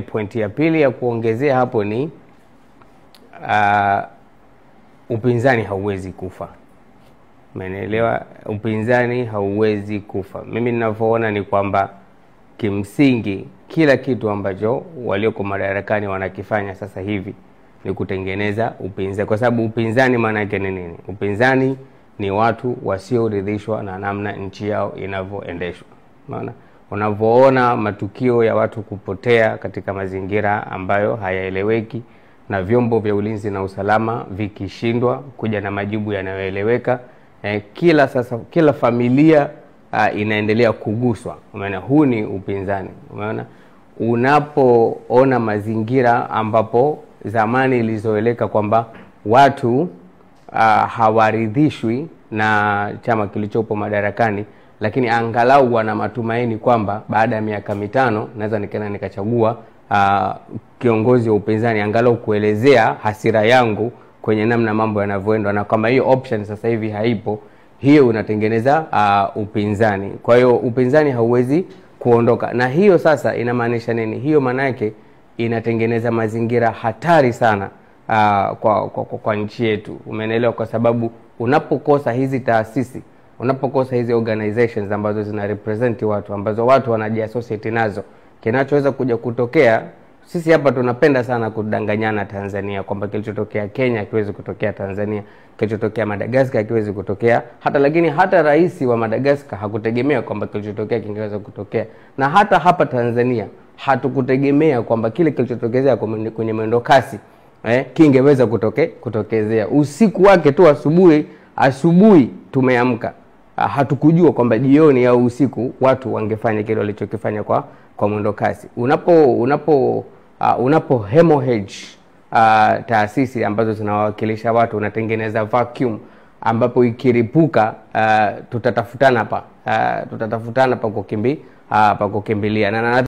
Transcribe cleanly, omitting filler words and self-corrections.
Pointi ya pili ya kuongezea hapo ni upinzani hauwezi kufa. Umeelewa? Upinzani hauwezi kufa. Mimi ninavyoona ni kwamba kimsingi kila kitu ambacho walioko madarakani wanakifanya sasa hivi ni kutengeneza upinzani, kwa sababu upinzani maana yake ni nini? Upinzani ni watu wasioridhishwa na namna nchi yao inavyoendeshwa. Unaona? Unavyoona matukio ya watu kupotea katika mazingira ambayo hayaeleweki na vyombo vya ulinzi na usalama vikishindwa kuja na majibu yanayoeleweka, kila familia inaendelea kuguswa. Umeona, huu ni upinzani. Umeona, unapoona mazingira ambapo zamani ilizoeleka kwamba watu hawaridhishwi na chama kilichopo madarakani, lakini angalau wana matumaini kwamba baada ya miaka 5 naweza nikachagua kiongozi wa upinzani angalau kuelezea hasira yangu kwenye namna mambo yanavyoenda, na kama hiyo option sasa hivi haipo, hiyo unatengeneza upinzani. Kwa hiyo upinzani hauwezi kuondoka. Na hiyo sasa inamaanisha nini? Hiyo maana yake inatengeneza mazingira hatari sana kwa nchi yetu. Umeelewa? Kwa sababu unapokosa hizi taasisi, unapokosa hizi organizations ambazo zina represent watu, ambazo watu wanajiassociate nazo, kinachoweza kuja kutokea, sisi hapa tunapenda sana kudanganyana Tanzania kwamba kilichotokea Kenya hakiwezi kutokea Tanzania, kilichotokea Madagascar hakiwezi kutokea lakini hata rais wa Madagascar hakutegemea kwamba kilichotokea kingeweza kutokea, na hata hapa Tanzania hatukutegemea kwamba kile kilichotokezea kwenye mwendo kasi kingeweza kutokezea. Usiku wake tu asubuhi tumeamka, hatukujua kwamba jioni au usiku watu wangefanya kile walichokifanya kwa mwendo kasi. Unapo hemorrhage taasisi ambazo zinawakilisha watu, unatengeneza vacuum ambapo ikiripuka tutatafutana pa kukimbilia.